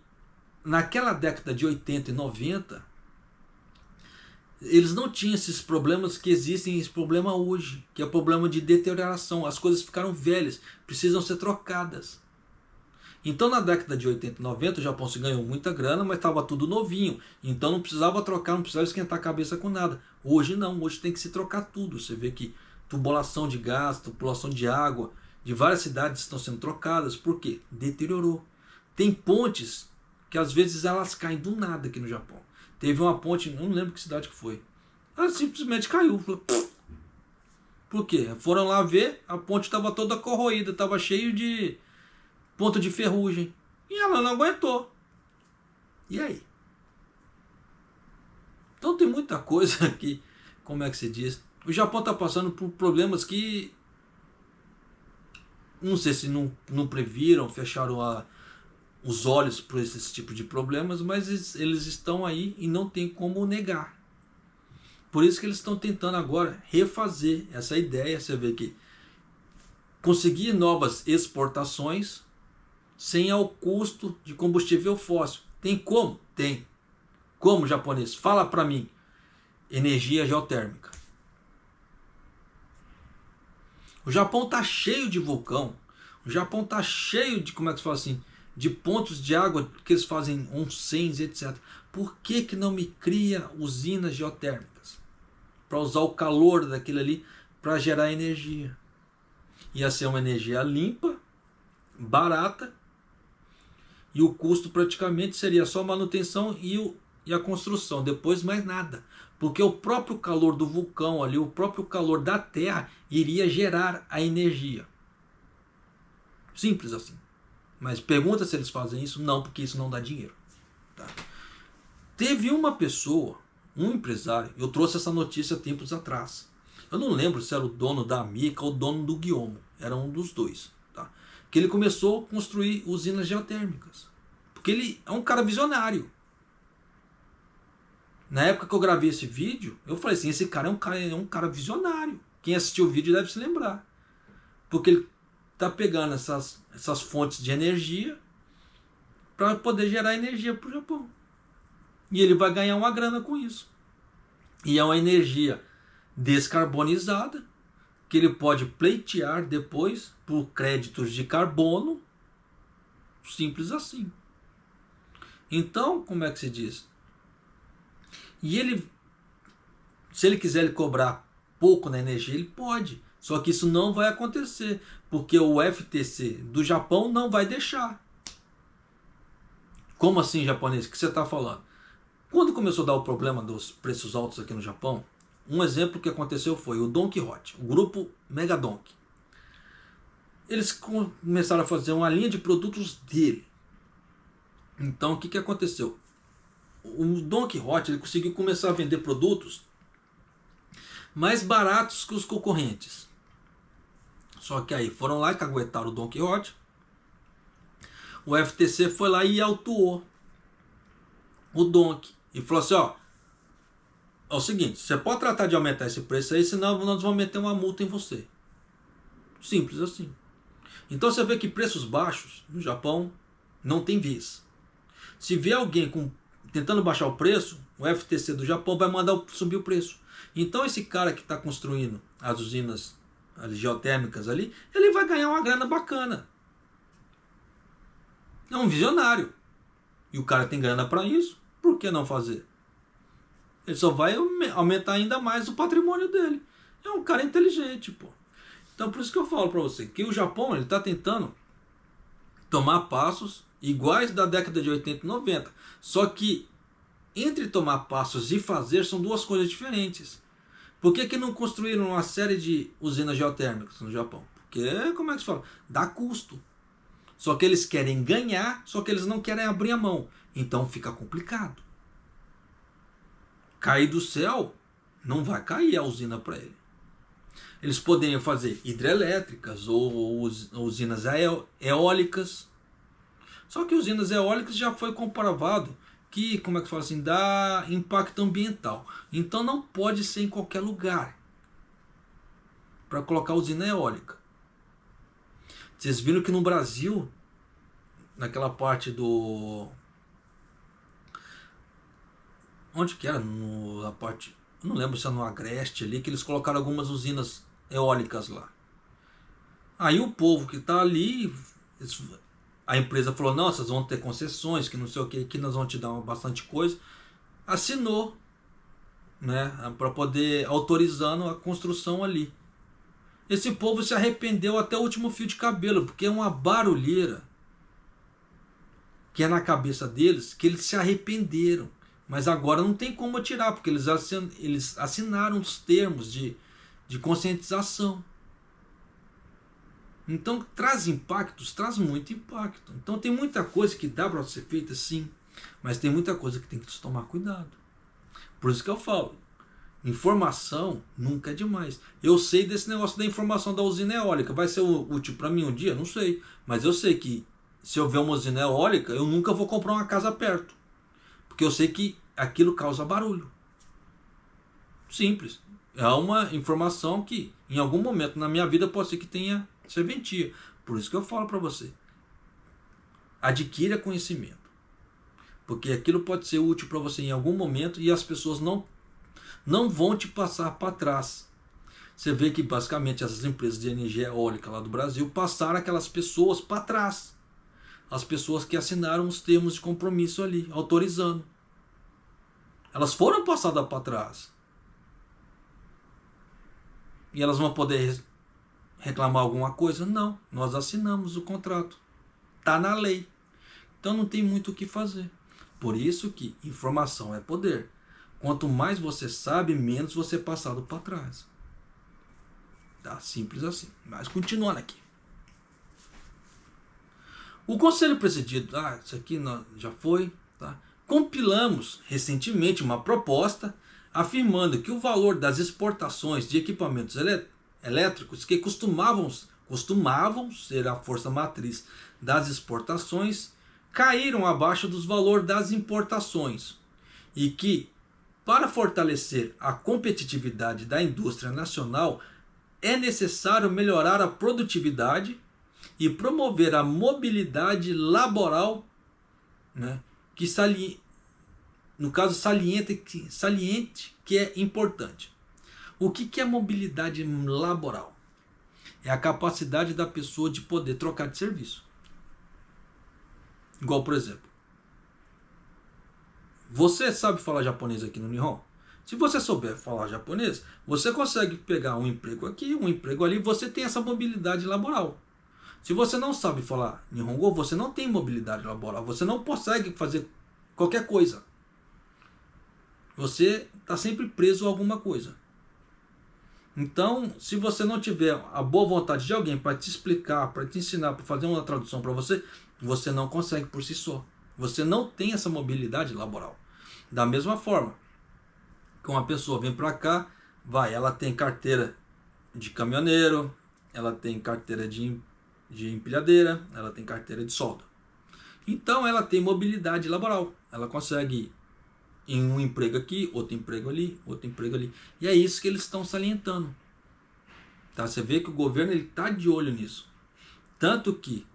naquela década de 80 e 90, eles não tinham esses problemas que existem, esse problema hoje, que é o problema de deterioração. As coisas ficaram velhas, precisam ser trocadas. Então na década de 80 e 90 o Japão se ganhou muita grana, mas estava tudo novinho. Então não precisava trocar, não precisava esquentar a cabeça com nada. Hoje não, hoje tem que se trocar tudo. Você vê que tubulação de gás, tubulação de água, de várias cidades estão sendo trocadas. Por quê? Deteriorou. Tem pontes que às vezes elas caem do nada aqui no Japão. Teve uma ponte, não lembro que cidade que foi. Ela simplesmente caiu. Por quê? Foram lá ver, a ponte estava toda corroída, estava cheio de ponto de ferrugem. E ela não aguentou. E aí? Então tem muita coisa aqui, como é que se diz? O Japão está passando por problemas que não sei se não previram, fecharam os olhos para esse tipo de problemas, mas eles estão aí e não tem como negar. Por isso que eles estão tentando agora refazer essa ideia. Você vê que conseguir novas exportações sem ao custo de combustível fóssil. Tem como? Tem. Como, japonês? Fala para mim. Energia geotérmica. O Japão está cheio de vulcão. O Japão está cheio de, como é que se fala assim, de pontos de água que eles fazem onsens, etc. Por que não me cria usinas geotérmicas? Para usar o calor daquilo ali para gerar energia. Ia ser uma energia limpa, barata, e o custo praticamente seria só manutenção e a construção, depois mais nada. Porque o próprio calor do vulcão ali, o próprio calor da terra iria gerar a energia. Simples assim. Mas pergunta se eles fazem isso? Não, porque isso não dá dinheiro. Tá? Teve uma pessoa, um empresário, eu trouxe essa notícia tempos atrás. Eu não lembro se era o dono da Amica ou o dono do Guiomo. Era um dos dois. Tá? Que ele começou a construir usinas geotérmicas. Porque ele é um cara visionário. Na época que eu gravei esse vídeo, eu falei assim, esse cara é um cara visionário. Quem assistiu o vídeo deve se lembrar. Porque ele está pegando essas fontes de energia para poder gerar energia para o Japão. E ele vai ganhar uma grana com isso. E é uma energia descarbonizada, que ele pode pleitear depois por créditos de carbono. Simples assim. Então, como é que se diz? E ele, se ele quiser cobrar pouco na energia, ele pode. Só que isso não vai acontecer, porque o FTC do Japão não vai deixar. Como assim, japonês? O que você está falando? Quando começou a dar o problema dos preços altos aqui no Japão, um exemplo que aconteceu foi o Don Quixote, o grupo Mega Donk. eles começaram a fazer uma linha de produtos dele. Então o que aconteceu? O Don Quixote ele conseguiu começar a vender produtos mais baratos que os concorrentes. Só que aí foram lá e caguetaram o Don Quixote. O FTC foi lá e autuou o Donk e falou assim, ó, é o seguinte, você pode tratar de aumentar esse preço aí, senão nós vamos meter uma multa em você. Simples assim. Então você vê que preços baixos no Japão não tem vez. Se vê alguém tentando baixar o preço, o FTC do Japão vai mandar subir o preço. Então esse cara que está construindo as usinas geotérmicas ali, ele vai ganhar uma grana bacana. É um visionário. E o cara tem grana para isso, por que não fazer? Ele só vai aumentar ainda mais o patrimônio dele. É um cara inteligente, pô. Então por isso que eu falo para você que o Japão ele está tentando tomar passos iguais da década de 80 e 90. Só que entre tomar passos e fazer são duas coisas diferentes. Por que não construíram uma série de usinas geotérmicas no Japão? Porque, como é que se fala? Dá custo. Só que eles querem ganhar, só que eles não querem abrir a mão. Então fica complicado. Cair do céu, não vai cair a usina para ele. Eles poderiam fazer hidrelétricas ou usinas eólicas. Só que usinas eólicas já foi comprovado que, como é que fala assim, dá impacto ambiental. Então não pode ser em qualquer lugar para colocar usina eólica. Vocês viram que no Brasil, naquela parte do... Onde que era? Na parte... Eu não lembro se é no Agreste ali, que eles colocaram algumas usinas eólicas lá. Aí o povo que está ali... A empresa falou, não, vocês vão ter concessões, que não sei o que nós vamos te dar bastante coisa. Assinou, né, para poder autorizando a construção ali. Esse povo se arrependeu até o último fio de cabelo, porque é uma barulheira que é na cabeça deles, que eles se arrependeram. Mas agora não tem como tirar, porque eles assinaram os termos de conscientização. Então traz impactos, traz muito impacto. Então tem muita coisa que dá para ser feita sim, mas tem muita coisa que tem que se tomar cuidado. Por isso que eu falo, informação nunca é demais. Eu sei desse negócio da informação da usina eólica. Vai ser útil para mim um dia? Não sei. Mas eu sei que se eu ver uma usina eólica, eu nunca vou comprar uma casa perto. Porque eu sei que aquilo causa barulho. Simples. É uma informação que em algum momento na minha vida pode ser que tenha serventia. Por isso que eu falo para você. Adquira conhecimento. Porque aquilo pode ser útil para você em algum momento e as pessoas não vão te passar para trás. Você vê que basicamente essas empresas de energia eólica lá do Brasil passaram aquelas pessoas para trás. As pessoas que assinaram os termos de compromisso ali, autorizando. Elas foram passadas para trás. E elas vão poder reclamar alguma coisa? Não, nós assinamos o contrato. Está na lei. Então não tem muito o que fazer. Por isso que informação é poder. Quanto mais você sabe, menos você é passado para trás. Tá? Simples assim. Mas continuando aqui. O Conselho Presidido, isso aqui já foi, tá? Compilamos recentemente uma proposta afirmando que o valor das exportações de equipamentos elétricos que costumavam ser a força matriz das exportações caíram abaixo dos valores das importações e que, para fortalecer a competitividade da indústria nacional, é necessário melhorar a produtividade e promover a mobilidade laboral, né, que no caso saliente que é importante. O que é mobilidade laboral? É a capacidade da pessoa de poder trocar de serviço. Igual, por exemplo, você sabe falar japonês aqui no Nihon? Se você souber falar japonês, você consegue pegar um emprego aqui, um emprego ali, você tem essa mobilidade laboral. Se você não sabe falar Nihongo, você não tem mobilidade laboral, você não consegue fazer qualquer coisa. Você está sempre preso a alguma coisa. Então, se você não tiver a boa vontade de alguém para te explicar, para te ensinar, para fazer uma tradução para você, você não consegue por si só. Você não tem essa mobilidade laboral. Da mesma forma, que uma pessoa vem para cá, ela tem carteira de caminhoneiro, ela tem carteira de empilhadeira, ela tem carteira de solda. Então ela tem mobilidade laboral. Ela consegue ir em um emprego aqui, outro emprego ali, outro emprego ali. E é isso que eles estão salientando. Tá? Você vê que o governo está de olho nisso. Tanto que,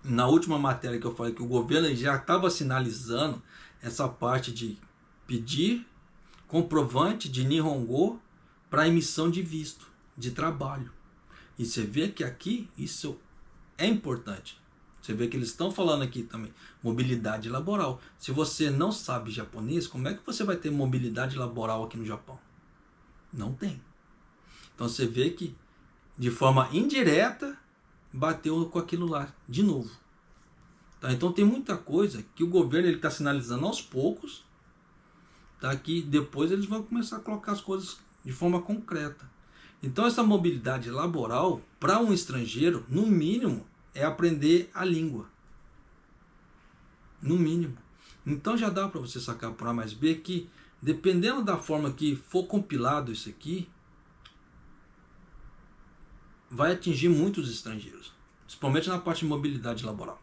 na última matéria que eu falei, que o governo já estava sinalizando essa parte de pedir comprovante de Nihongo para emissão de visto de trabalho. E você vê que aqui isso é importante. Você vê que eles estão falando aqui também, mobilidade laboral. Se você não sabe japonês, como é que você vai ter mobilidade laboral aqui no Japão? Não tem. Então você vê que, de forma indireta, bateu com aquilo lá, de novo. Tá? Então tem muita coisa que o governo está sinalizando aos poucos, tá? Que depois eles vão começar a colocar as coisas de forma concreta. Então essa mobilidade laboral, para um estrangeiro, no mínimo, é aprender a língua. No mínimo. Então já dá para você sacar por A mais B que, dependendo da forma que for compilado isso aqui, vai atingir muitos estrangeiros, principalmente na parte de mobilidade laboral.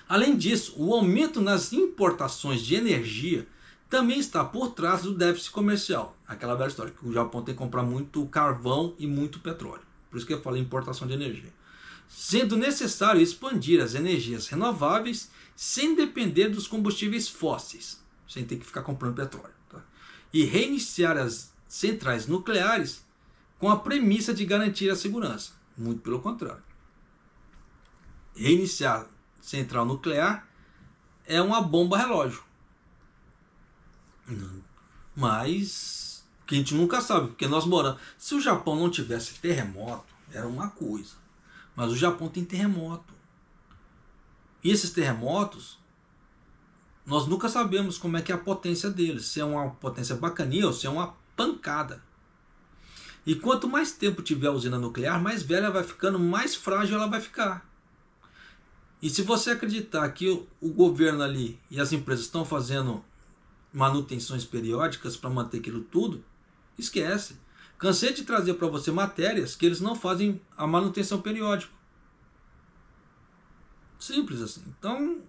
Além disso, o aumento nas importações de energia também está por trás do déficit comercial. Aquela velha história que o Japão tem que comprar muito carvão e muito petróleo. Por isso que eu falei importação de energia. Sendo necessário expandir as energias renováveis sem depender dos combustíveis fósseis, sem ter que ficar comprando petróleo. Tá? E reiniciar as centrais nucleares com a premissa de garantir a segurança. Muito pelo contrário. Reiniciar central nuclear é uma bomba relógio. Mas que a gente nunca sabe, porque nós moramos. Se o Japão não tivesse terremoto, era uma coisa. Mas o Japão tem terremoto. E esses terremotos, nós nunca sabemos como é que é a potência deles. Se é uma potência bacaninha ou se é uma pancada. E quanto mais tempo tiver a usina nuclear, mais velha ela vai ficando, mais frágil ela vai ficar. E se você acreditar que o governo ali e as empresas estão fazendo manutenções periódicas para manter aquilo tudo, esquece. Cansei de trazer para você matérias que eles não fazem a manutenção periódica. Simples assim. Então,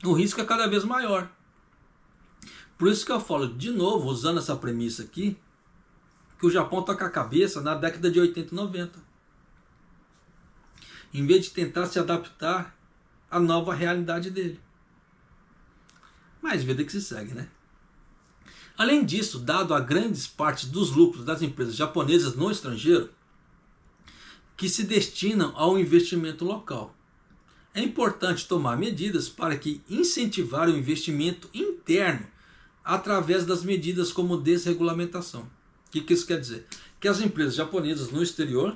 o risco é cada vez maior. Por isso que eu falo, de novo, usando essa premissa aqui, que o Japão está com a cabeça na década de 80 e 90. Em vez de tentar se adaptar à nova realidade dele. Mas vida que se segue, né? Além disso, dado a grandes partes dos lucros das empresas japonesas no estrangeiro, que se destinam ao investimento local, é importante tomar medidas para que incentivar o investimento interno através das medidas como desregulamentação. O que isso quer dizer? Que as empresas japonesas no exterior,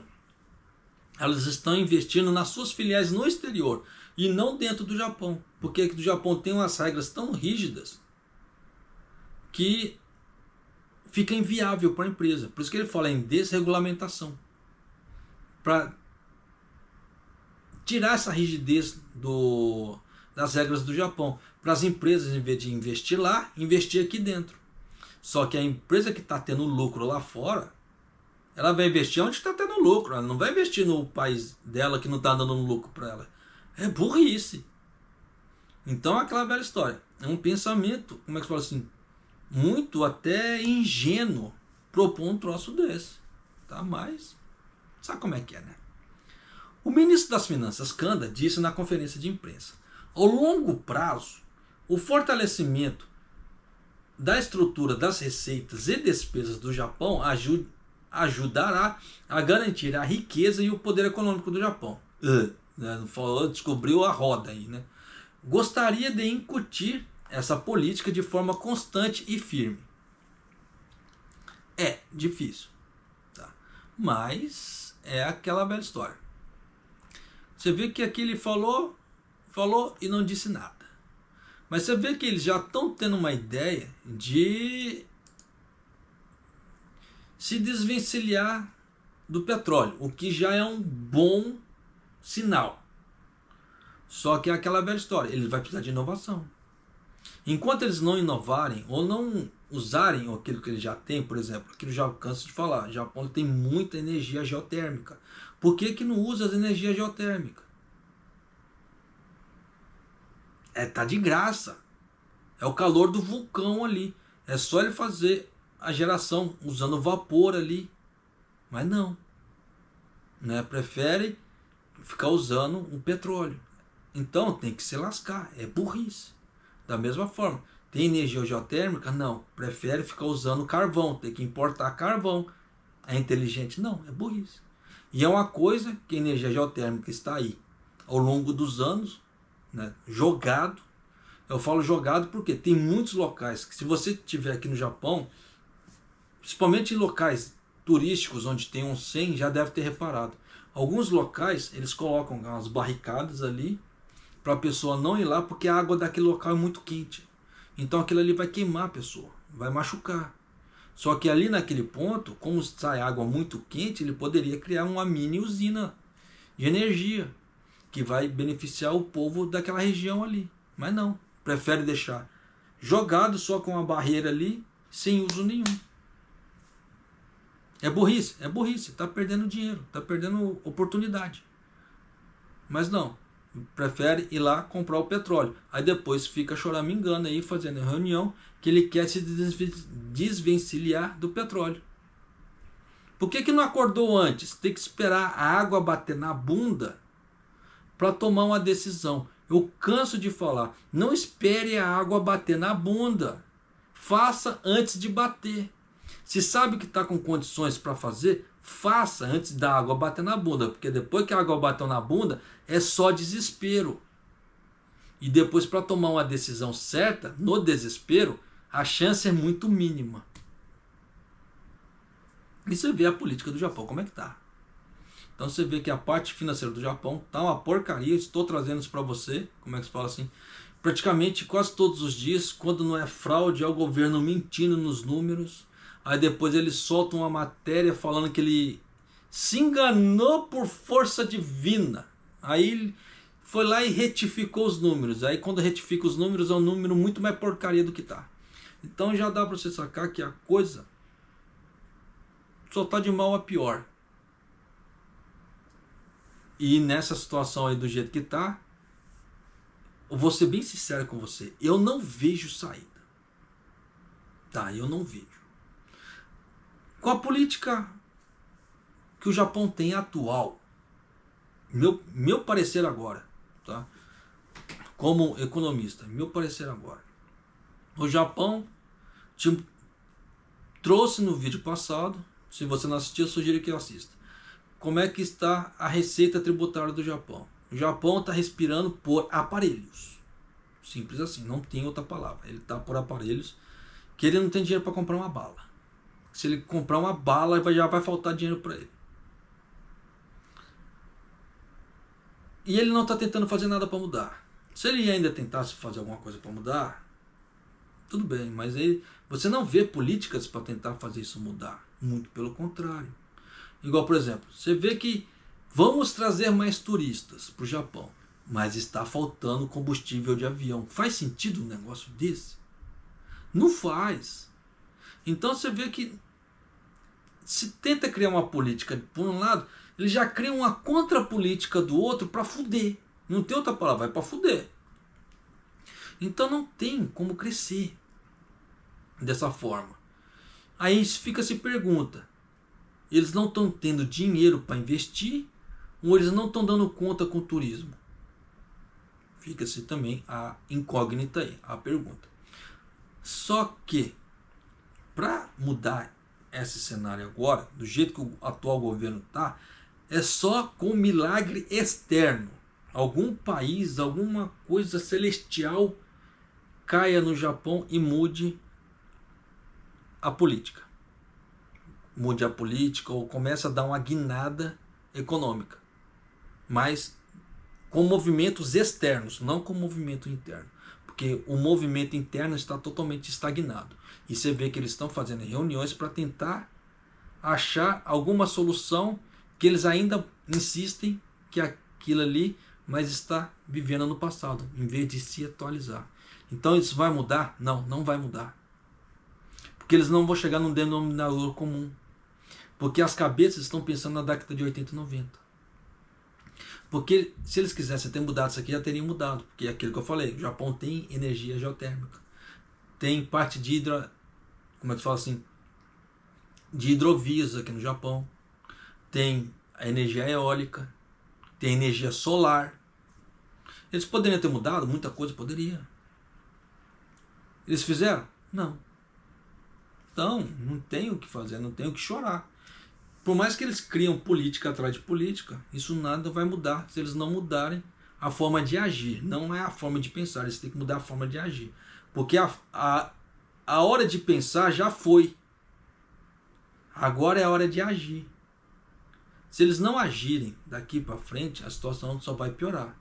elas estão investindo nas suas filiais no exterior e não dentro do Japão, porque aqui do Japão tem umas regras tão rígidas que fica inviável para a empresa. Por isso que ele fala em desregulamentação. Para tirar essa rigidez das regras do Japão. Para as empresas, em vez de investir lá, investir aqui dentro. Só que a empresa que está tendo lucro lá fora, ela vai investir onde está tendo lucro. Ela não vai investir no país dela que não está dando lucro para ela. É burrice. Então é aquela velha história. É um pensamento, como é que se fala assim, muito até ingênuo propor um troço desse. Tá? Mas sabe como é que é, né? O ministro das Finanças, Kanda, disse na conferência de imprensa: ao longo prazo, o fortalecimento da estrutura das receitas e despesas do Japão ajudará a garantir a riqueza e o poder econômico do Japão. Descobriu a roda aí, né? Gostaria de incutir essa política de forma constante e firme. É difícil, tá? Mas é aquela velha história. Você vê que aqui ele falou e não disse nada. Mas você vê que eles já estão tendo uma ideia de se desvencilhar do petróleo, o que já é um bom sinal. Só que é aquela velha história, ele vai precisar de inovação. Enquanto eles não inovarem ou não usarem aquilo que eles já têm, por exemplo, aquilo já canso de falar, o Japão tem muita energia geotérmica. Por que não usa as energias geotérmicas? Tá de graça. É o calor do vulcão ali. É só ele fazer a geração usando vapor ali. Mas não. Né? Prefere ficar usando o petróleo. Então tem que se lascar. É burrice. Da mesma forma. Tem energia geotérmica? Não. Prefere ficar usando carvão. Tem que importar carvão. É inteligente? Não. É burrice. E é uma coisa que a energia geotérmica está aí ao longo dos anos, né, jogado. Eu falo jogado porque tem muitos locais que, se você estiver aqui no Japão, principalmente em locais turísticos onde tem um 100, já deve ter reparado. Alguns locais eles colocam umas barricadas ali para a pessoa não ir lá, porque a água daquele local é muito quente. Então aquilo ali vai queimar a pessoa, vai machucar. Só que ali naquele ponto, como sai água muito quente, ele poderia criar uma mini usina de energia que vai beneficiar o povo daquela região ali. Mas não, prefere deixar jogado só com uma barreira ali, sem uso nenhum. É burrice, está perdendo dinheiro, está perdendo oportunidade. Mas não, prefere ir lá comprar o petróleo. Aí depois fica choramingando aí, fazendo reunião, que ele quer se desvencilhar do petróleo. Por que não acordou antes? Tem que esperar a água bater na bunda para tomar uma decisão. Eu canso de falar, não espere a água bater na bunda. Faça antes de bater. Se sabe que está com condições para fazer, faça antes da água bater na bunda. Porque depois que a água bateu na bunda, é só desespero. E depois, para tomar uma decisão certa, no desespero, a chance é muito mínima. E você vê a política do Japão, como é que tá. Então você vê que a parte financeira do Japão tá uma porcaria. Estou trazendo isso para você, como é que se fala assim, praticamente quase todos os dias. Quando não é fraude, é o governo mentindo nos números. Aí depois eles soltam uma matéria falando que ele se enganou por força divina. Aí ele foi lá e retificou os números. Aí quando retifica os números, é um número muito mais porcaria do que tá. Então já dá para você sacar que a coisa só tá de mal a pior. E nessa situação aí do jeito que tá, eu vou ser bem sincero com você, eu não vejo saída. Tá, eu não vejo. Com a política que o Japão tem atual, meu parecer agora, tá? Como economista, meu parecer agora, o Japão trouxe no vídeo passado, se você não assistiu, eu sugiro que assista, como é que está a receita tributária do Japão. O Japão está respirando por aparelhos, simples assim, não tem outra palavra, ele está por aparelhos, que ele não tem dinheiro para comprar uma bala. Se ele comprar uma bala, já vai faltar dinheiro para ele. E ele não está tentando fazer nada para mudar. Se ele ainda tentasse fazer alguma coisa para mudar, tudo bem, mas aí você não vê políticas para tentar fazer isso mudar. Muito pelo contrário. Igual, por exemplo, você vê que vamos trazer mais turistas para o Japão, mas está faltando combustível de avião. Faz sentido um negócio desse? Não faz. Então você vê que se tenta criar uma política por um lado, ele já cria uma contrapolítica do outro para fuder. Não tem outra palavra, vai para fuder. Então não tem como crescer dessa forma. Aí fica se pergunta, eles não estão tendo dinheiro para investir ou eles não estão dando conta com o turismo? Fica-se também a incógnita aí, a pergunta. Só que para mudar esse cenário agora, do jeito que o atual governo está, é só com milagre externo. Algum país, alguma coisa celestial caia no Japão e mude a política. Mude a política ou comece a dar uma guinada econômica. Mas com movimentos externos, não com movimento interno. Porque o movimento interno está totalmente estagnado. E você vê que eles estão fazendo reuniões para tentar achar alguma solução que eles ainda insistem que aquilo ali, mas está vivendo no passado, em vez de se atualizar. Então isso vai mudar? Não, não vai mudar. Porque eles não vão chegar num denominador comum. Porque as cabeças estão pensando na década de 80 e 90. Porque se eles quisessem ter mudado isso aqui, já teriam mudado. Porque é aquilo que eu falei, o Japão tem energia geotérmica. Tem parte de como é que fala assim? De hidrovias aqui no Japão. Tem a energia eólica. Tem a energia solar. Eles poderiam ter mudado muita coisa, poderia. Eles fizeram? Não. Então, não tem o que fazer, não tem o que chorar. Por mais que eles criam política atrás de política, isso nada vai mudar se eles não mudarem a forma de agir. Não é a forma de pensar, eles têm que mudar a forma de agir. Porque a hora de pensar já foi. Agora é a hora de agir. Se eles não agirem daqui para frente, a situação só vai piorar.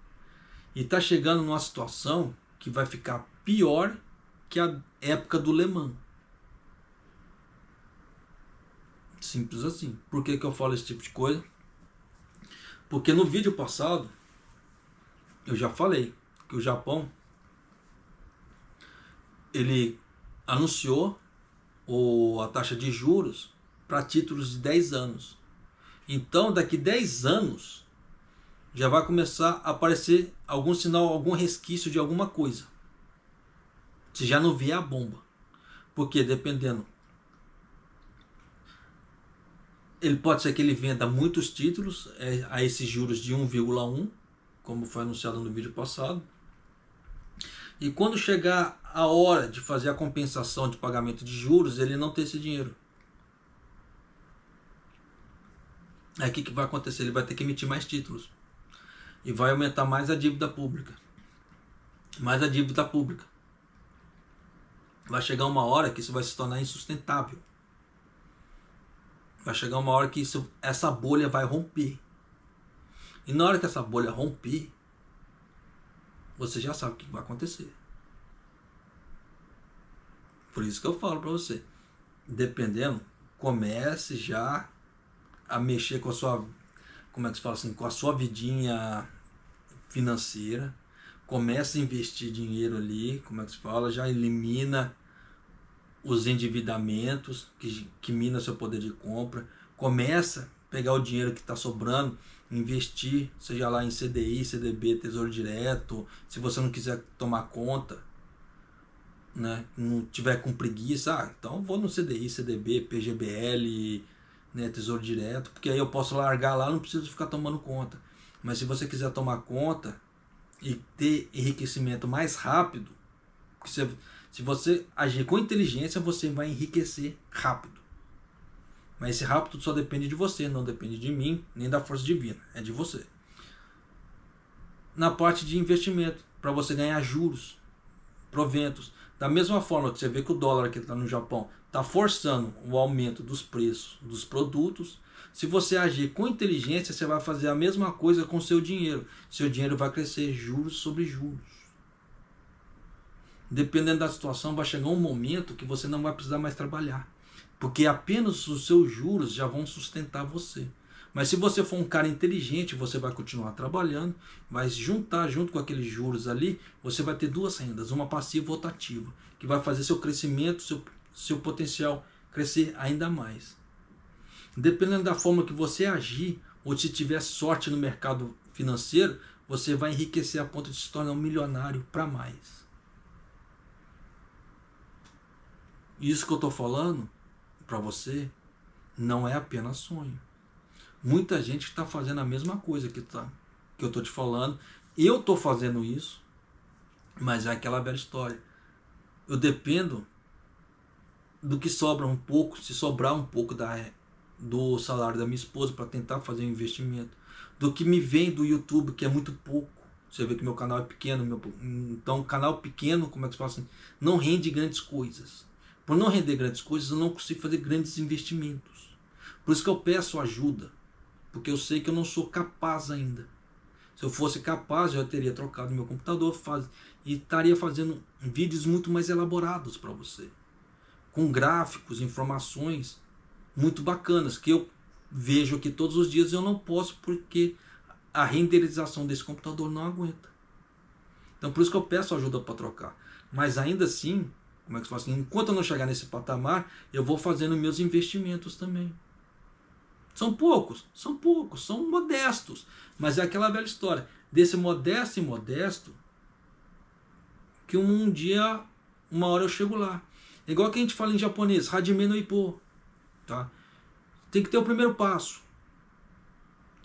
E está chegando numa situação que vai ficar pior que a época do Le Mans. Simples assim. Por que eu falo esse tipo de coisa? Porque no vídeo passado eu já falei que o Japão ele anunciou a taxa de juros para títulos de 10 anos. Então daqui 10 anos já vai começar a aparecer algum sinal, algum resquício de alguma coisa. Se já não vier a bomba. Porque dependendo, ele pode ser que ele venda muitos títulos a esses juros de 1,1, como foi anunciado no vídeo passado. E quando chegar a hora de fazer a compensação de pagamento de juros, ele não tem esse dinheiro. Aí o que vai acontecer? Ele vai ter que emitir mais títulos. E vai aumentar mais a dívida pública. Mais a dívida pública. Vai chegar uma hora que isso vai se tornar insustentável. Vai chegar uma hora que essa bolha vai romper. E na hora que essa bolha romper, você já sabe o que vai acontecer. Por isso que eu falo para você. Dependendo, comece já a mexer com a sua, como é que se fala assim, com a sua vidinha financeira. Comece a investir dinheiro ali, como é que se fala, já elimina os endividamentos que minam seu poder de compra. Começa a pegar o dinheiro que está sobrando, investir, seja lá em CDI, CDB, Tesouro Direto. Se você não quiser tomar conta, né, não tiver com preguiça, então vou no CDI, CDB, PGBL, né, Tesouro Direto, porque aí eu posso largar lá, não preciso ficar tomando conta. Mas se você quiser tomar conta e ter enriquecimento mais rápido, se você agir com inteligência, você vai enriquecer rápido. Mas esse rápido só depende de você, não depende de mim, nem da força divina, é de você. Na parte de investimento, para você ganhar juros, proventos. Da mesma forma que você vê que o dólar que está no Japão está forçando o aumento dos preços dos produtos, se você agir com inteligência, você vai fazer a mesma coisa com o seu dinheiro. Seu dinheiro vai crescer juros sobre juros. Dependendo da situação, vai chegar um momento que você não vai precisar mais trabalhar. Porque apenas os seus juros já vão sustentar você. Mas se você for um cara inteligente, você vai continuar trabalhando, vai juntar junto com aqueles juros ali, você vai ter duas rendas, uma passiva e outra ativa, que vai fazer seu crescimento, seu potencial crescer ainda mais. Dependendo da forma que você agir, ou se tiver sorte no mercado financeiro, você vai enriquecer a ponto de se tornar um milionário para mais. Isso que eu estou falando para você não é apenas sonho. Muita gente está fazendo a mesma coisa que eu estou te falando. Eu estou fazendo isso, mas é aquela velha história. Eu dependo do que sobra um pouco, se sobrar um pouco do salário da minha esposa para tentar fazer um investimento. Do que me vem do YouTube, que é muito pouco. Você vê que meu canal é pequeno. Então, canal pequeno, como é que se fala assim, não rende grandes coisas. Por não render grandes coisas, eu não consigo fazer grandes investimentos. Por isso que eu peço ajuda. Porque eu sei que eu não sou capaz ainda. Se eu fosse capaz, eu teria trocado meu computador e estaria fazendo vídeos muito mais elaborados para você. Com gráficos, informações muito bacanas, que eu vejo aqui todos os dias. Eu não posso porque a renderização desse computador não aguenta. Então por isso que eu peço ajuda para trocar. Mas ainda assim, como é que eu faço? Enquanto eu não chegar nesse patamar, eu vou fazendo meus investimentos também. São poucos, são modestos. Mas é aquela velha história, desse modesto e modesto, que um dia, uma hora eu chego lá. É igual que a gente fala em japonês, hajime no ippo, tá? Tem que ter o primeiro passo.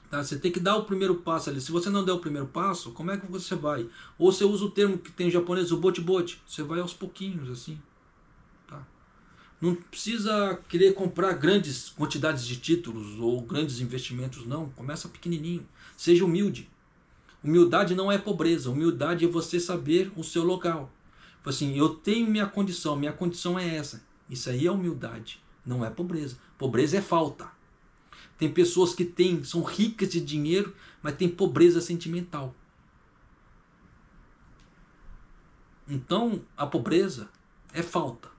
Tá? Você tem que dar o primeiro passo ali. Se você não der o primeiro passo, como é que você vai? Ou você usa o termo que tem em japonês, o bote-bote. Você vai aos pouquinhos, assim. Tá? Não precisa querer comprar grandes quantidades de títulos ou grandes investimentos, não. Começa pequenininho. Seja humilde. Humildade não é pobreza. Humildade é você saber o seu local. Assim, eu tenho minha condição é essa. Isso aí é humildade, não é pobreza. Pobreza é falta. Tem pessoas que são ricas de dinheiro, mas têm pobreza sentimental. Então, a pobreza é falta.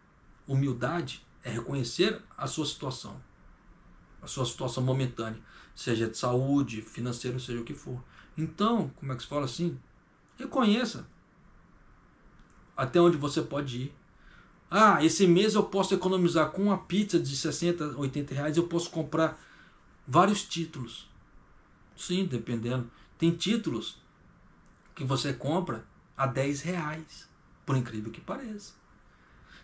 Humildade é reconhecer a sua situação momentânea, seja de saúde, financeiro, seja o que for. Então, como é que se fala assim? Reconheça até onde você pode ir. Ah, esse mês eu posso economizar com uma pizza de 60, 80 reais, eu posso comprar vários títulos. Sim, dependendo. Tem títulos que você compra a 10 reais, por incrível que pareça.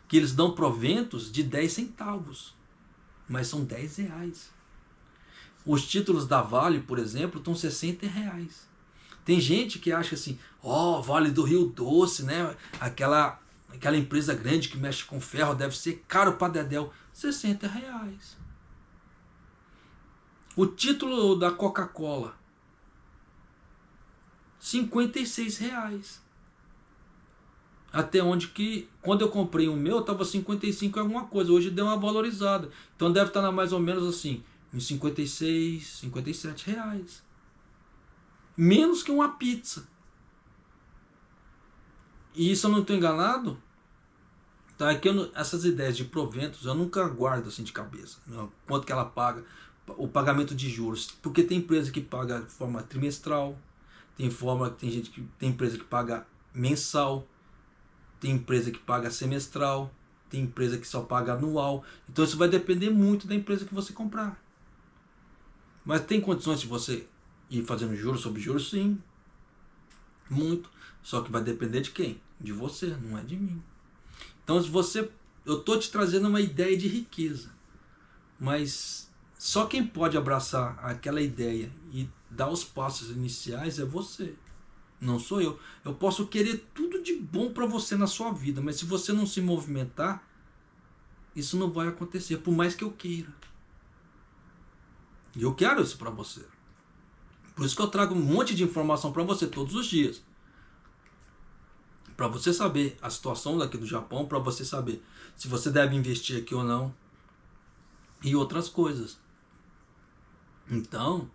Que eles dão proventos de 10 centavos, mas são 10 reais. Os títulos da Vale, por exemplo, estão 60 reais. Tem gente que acha assim, Vale do Rio Doce, né? Aquela empresa grande que mexe com ferro deve ser caro para dedéu. 60 reais. O título da Coca-Cola, 56 reais. Até onde que, quando eu comprei o meu, estava 55 alguma coisa. Hoje deu uma valorizada. Então deve estar mais ou menos assim, uns 56, 57 reais. Menos que uma pizza. E isso eu não estou enganado? Tá, é que essas ideias de proventos eu nunca guardo assim de cabeça. Não, quanto que ela paga, o pagamento de juros. Porque tem empresa que paga de forma trimestral, tem empresa que paga mensal, tem empresa que paga semestral, tem empresa que só paga anual. Então isso vai depender muito da empresa que você comprar. Mas tem condições de você ir fazendo juros sobre juros? Sim. Muito. Só que vai depender de quem? De você, não é de mim. Então eu estou te trazendo uma ideia de riqueza. Mas só quem pode abraçar aquela ideia e dar os passos iniciais é você. Não sou eu. Eu posso querer tudo de bom para você na sua vida, mas se você não se movimentar, isso não vai acontecer, por mais que eu queira. E eu quero isso para você. Por isso que eu trago um monte de informação para você todos os dias. Para você saber a situação daqui do Japão, para você saber se você deve investir aqui ou não. E outras coisas. Então,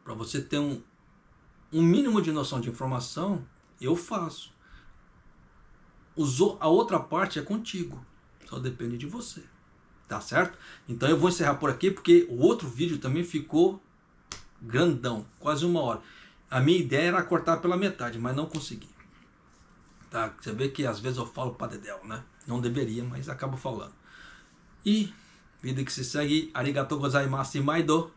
para você ter um mínimo de noção de informação, eu faço. A outra parte é contigo. Só depende de você. Tá certo? Então eu vou encerrar por aqui, porque o outro vídeo também ficou grandão, quase 1 hora. A minha ideia era cortar pela metade, mas não consegui. Tá? Você vê que às vezes eu falo pra dedéu, né? Não deveria, mas acabo falando. E vida que se segue. Arigatou gozaimasu, maido.